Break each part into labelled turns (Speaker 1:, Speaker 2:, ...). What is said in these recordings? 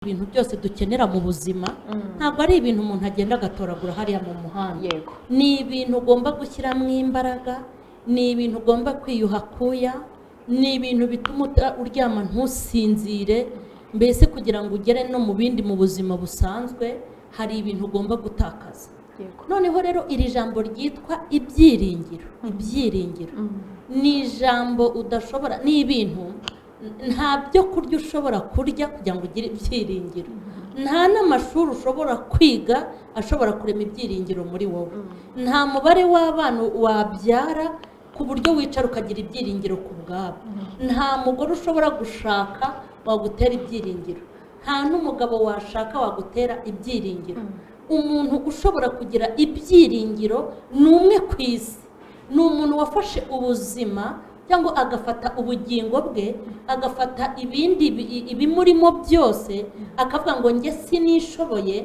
Speaker 1: ibintu byose dukenera mu buzima ntabwo ari ibintu umuntu agenda agatoragura hariya mu muhanda.
Speaker 2: Yego.
Speaker 1: Ni ibintu ugomba gushyiramo imbaraga, ni ibintu ugomba kwiyuha kuya, ni ibintu bituma uryama ntusinzire, mbese kugira ngo ugere no mu bindi mu buzima busanzwe hari ibintu ugomba gutakaza.
Speaker 2: Yego.
Speaker 1: Noneho rero iri jambo ryitwa ibyiringiro, ibyiringiro ni ijambo udashobora, ni ibintu nta byo kurya ushobora kurya kugira ngo ugire ibyiringiro, nta n'amashuri ushobora kwiga ashobora kurema ibyiringiro muri wowe, nta mubare w'abana wabyara ku buryo wicara ukagira ibyiringiro ku bwabo, nta mugore ushobora gushaka wagutera ibyiringiro, nta n'umugabo washaka wagutera ibyiringiro. Umuntu ushobora kugira ibyiringiro ni umwe ku isi, ni umuntu wafashe ubuzima cyangwa agafata ubugingo bwe, agafata ibindi ibimurimo byose, akavuga ngo njye sinishoboye,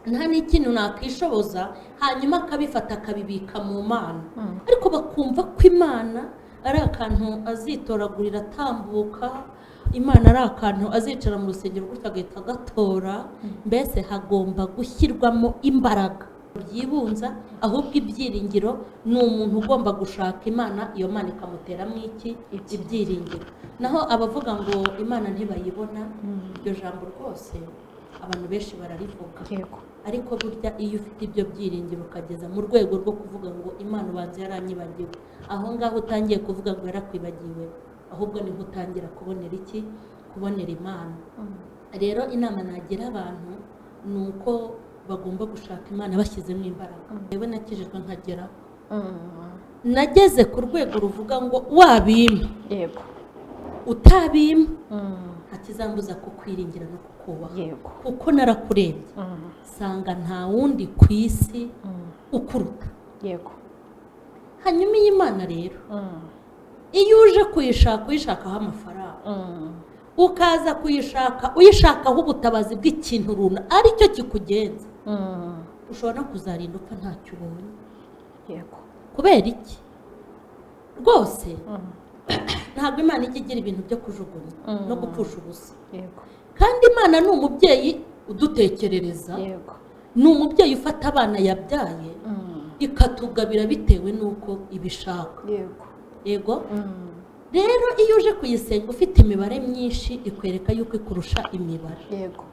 Speaker 1: nta n'ikintu nakishoboza, hanyuma akabifata akabibika mu Mana. Ariko bakumva ko Imana ari akantu azitoragurira atambuka, Imana ari akantu azicara mu rusengero gutya agahita agatora. Mbese hagomba gushyirwamo imbaraga byibunza, ahubwo ibyiringiro ni umuntu ugomba gushaka Imana, iyo Mana ikamuteramo iki ibyiringiro. Naho abavuga ngo Imana ntibayibona, iryo jambo rwose abantu benshi bararivuga.
Speaker 2: Yego.
Speaker 1: Ariko burya iyo ufite ibyo byiringiro ukageza mu rwego rwo kuvuga ngo Imana ubanza yaranyibagiwe, aho ngaho utangiye kuvuga ngo yarakwibagiwe, ahubwo niho utangira kubonera iki, kubonera Imana. Rero inama nagira abantu ni uko bagomba gushaka Imana bashyizemo imbaraga. Yewe nakijijwe nkageraho, nageze ku rwego ruvuga ngo wabimpa,
Speaker 2: Yego.
Speaker 1: utabimpa ntakizambuza kukwiringira no kukubaha.
Speaker 2: Yego.
Speaker 1: Kuko narakurebye sanga nta wundi ku isi ukuruta.
Speaker 2: Yego.
Speaker 1: Hanyuma iyi Mana rero iyo uje kuyishaka uyishakaho amafaranga, ukaza kuyishaka uyishakaho ubutabazi bw'ikintu runaka aricyo kikugenza, ushobora no kuzarinda upfa ntacyo ubonye.
Speaker 2: Yego.
Speaker 1: Kubera iki? Rwose ntabwo Imana ijya igira ibintu byo kujugunya no gupfusha ubusa.
Speaker 2: Yego.
Speaker 1: Kandi Imana ni umubyeyi udutekerereza,
Speaker 2: Yego.
Speaker 1: ni umubyeyi ufata abana yabyaye ikatugabira bitewe n'uko ibishaka.
Speaker 2: Yego.
Speaker 1: Yego. Rero iyo uje kuyisenga ufite imibare myinshi ikwereka yuko ikurusha imibare.
Speaker 2: Yego.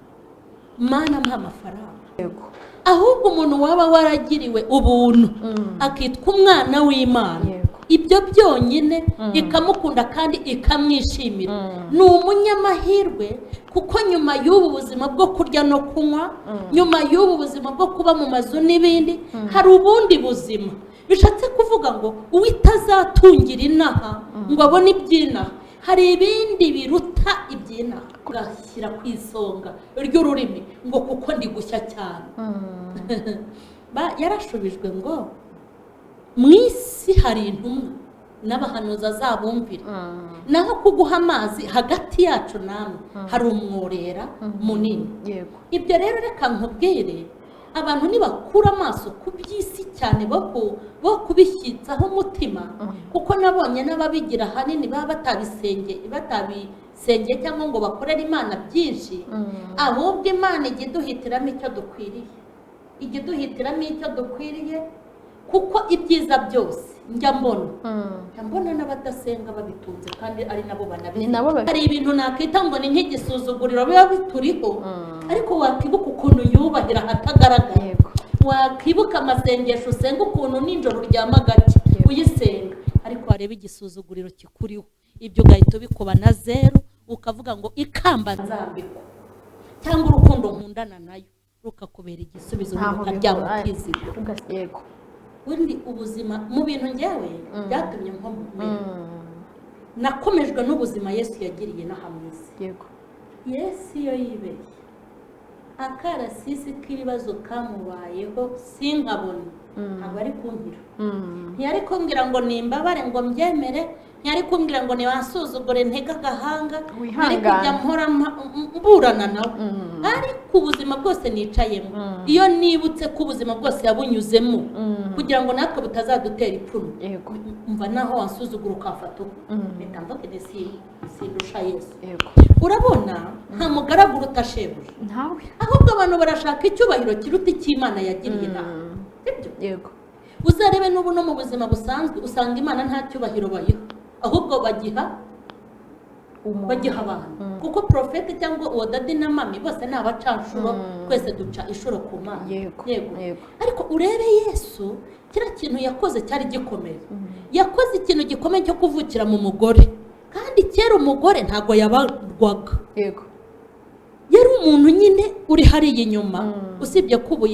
Speaker 1: Mana mpa amafaranga.
Speaker 2: Yego.
Speaker 1: Ahubwo umuntu waba waragiriwe ubuntu akitwa umwana w'Imana,
Speaker 2: Yego.
Speaker 1: ibyo byonyine ikamukunda kandi ikamwishimira, ni umunyamahirwe. Kuko nyuma y'ubu buzima bwo kurya no kunywa, nyuma y'ubu buzima bwo kuba mu mazu n'ibindi, hari ubundi buzima. Bishatse kuvuga ngo uwitazatungira inaha ngo abone iby'inaha, hari ibindi biruta iby'inaha. Ugashyira ku isonga ry'ururimi ngo kuko ndi gushya cyane. Yarashubijwe ngo mu isi hari intumwa n'abahanuzi azabumvira, naho kuguha amazi hagati yacu namwe hari umworera munini.
Speaker 2: Yego.
Speaker 1: Ibyo rero reka nkubwire abantu nibakura amaso ku by'isi cyane bo kubishyitsaho umutima, kuko nabonye n'ababigira ahanini baba batabisengeye cyangwa ngo bakorere Imana byinshi, ahubwo Imana ijya iduhitiramo icyo dukwiriye, ijya iduhitiramo icyo dukwiriye. Kuko ibyiza byose njya mbona n'abadasenga babitunze kandi ari nabo banabifite. Hari ibintu nakita ngo ni nk'igisuzuguriro biba bituriho, ariko wakibuka ukuntu yubahira ahatagaragara, wakibuka amasengesho usenga ukuntu nijoro uryama gake uyisenga, ariko wareba igisuzuguriro kikuriho, ibyo ugahita ubikuba na zeru, ukavuga ngo ikamba nzambikwa, cyangwa urukundo nkundana nayo rukakubera igisubizo, ukaryama ukizigura.
Speaker 2: Yego.
Speaker 1: Ubundi ubuzima mu bintu njyewe byatumye nkomera, nakomejwe n'ubuzima Yesu yagiriye n'ahamwiza.
Speaker 2: Yego.
Speaker 1: Yesu iyo yibeshye akarasisi k'ibibazo kamubayeho sinkabone, ntabwo ari kumbwira, ntiyari kumbwira ngo nimbabare ngo mbyemere, ntiyari kumbwira ngo nibansuzugure ntege agahanga, ntiyari kujya mpora mburana nawe, ariko ku buzima bwose nicayemo, iyo nibutse ko ubuzima bwose yabunyuzemo kugira ngo natwe butazadutera ipfunwe, umva naho wansuzugura ukafata mpita mvuga ati sindusha Yesu. Urabona nta mugaragu uruta shebuja, ahubwo abantu barashaka icyubahiro kiruta icy'Imana yagiriye inama. Yego, uzarebe n'ubu no mu buzima busanzwe usanga Imana nta cyubahiro bayiha, ahubwo bagiha abantu, kuko profete cyangwa uwo dadi na mami bose ni abacanshuro, twese duca ishuro ku Mana. Yego, ariko urebe Yesu kira kintu yakoze cyari gikomeye, yakoze ikintu gikomeye cyo kuvukira mu mugore, kandi kera umugore ntago yabarwaga. Yego, yari umuntu nyine uri hariya inyuma, usibye ko ubu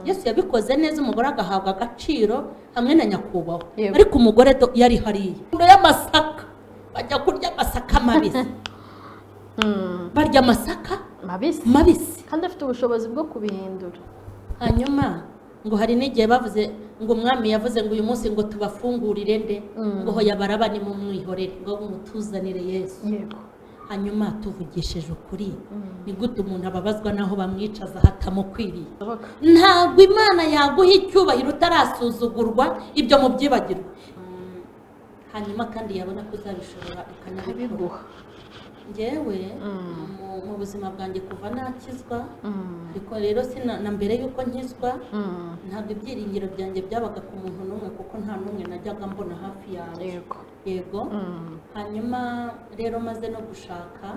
Speaker 1: Yesu yabikoze neza, umugore agahabwa agaciro hamwe na nyakubahwa, ariko umugore yari hariya y'amasaka, bajya kurya amasaka mabisi, barya amasaka mabisi
Speaker 2: kandi afite ubushobozi bwo kubihindura.
Speaker 1: Hanyuma ngo hari n'igihe bavuze ngo umwami yavuze ngo uyu munsi ngo tubafungurire nde, ngo hoya barabani mu mwihorere ngo mutuzanire Yesu. Yego, hanyuma tuvugishije ukuri, ni gute umuntu ababazwa naho bamwicaza hatamukwiriye? Ntabwo Imana yaguha icyubahiro utarasuzugurwa, ibyo mubyibagirwa. Hanyuma kandi yabona ko uzabishobora ikanabiguha. Njyewe mu buzima bwanjye kuva nakizwa, ariko rero na mbere yuko nkizwa ntabwo ibyiringiro byanjye byabaga ku muntu n'umwe, kuko nta n'umwe najyaga mbona hafi yawe. Yego, hanyuma rero maze no gushaka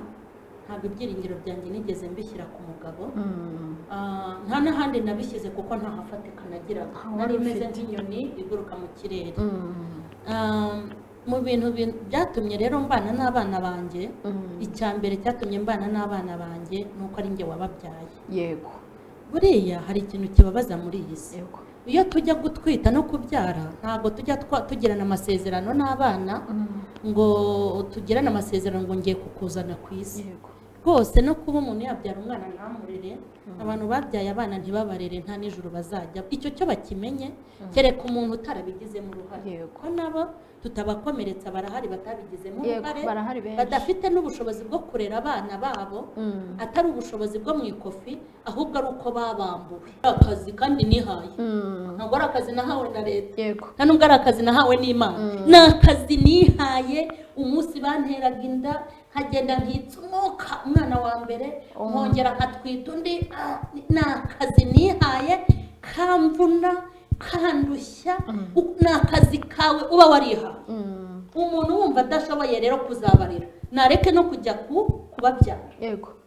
Speaker 1: ntabwo ibyiringiro byanjye nigeze mbishyira ku mugabo, nta n'ahandi nabishyize kuko nta hafatika nagiraga, nari meze nk'inyoni iguruka mu kirere. Mu bintu byatumye rero mbana n'abana banjye, icya mbere cyatumye mbana n'abana banjye nuko ari njye wababyaye. Yego, buriya hari ikintu kibabaza muri iyi si, iyo tujya gutwita no kubyara ntabwo tujya tugirana amasezerano n'abana ngo tugirane amasezerano ngo ngiye kukuzana ku isi. Rwose no kuba umuntu yabyara umwana ntamurere, abantu babyaye abana ntibabarere nta n'ijuru bazajya, icyo cyo bakimenye, kereka umuntu utarabigizemo uruhare, ko nabo tutabakomeretsa barahari batabigizemo uruhare, badafite n'ubushobozi bwo kurera abana babo, atari ubushobozi bwo mu ikofi, ahubwo ari uko babambuwe akazi kandi nihaye. Ntabwo ari akazi nahawe na leta, nta nubwo ari akazi nahawe n'Imana, ni akazi nihaye. Umunsi banteraga inda nkagenda nkitsa umwuka umwana wa mbere, nkongera nkatwita undi, ni akazi nihaye kamvuna kandushya, ni akazi kawe uba wariha. Umuntu wumva adashoboye rero kuzabarira nareke no kujya kubabyara. Yego,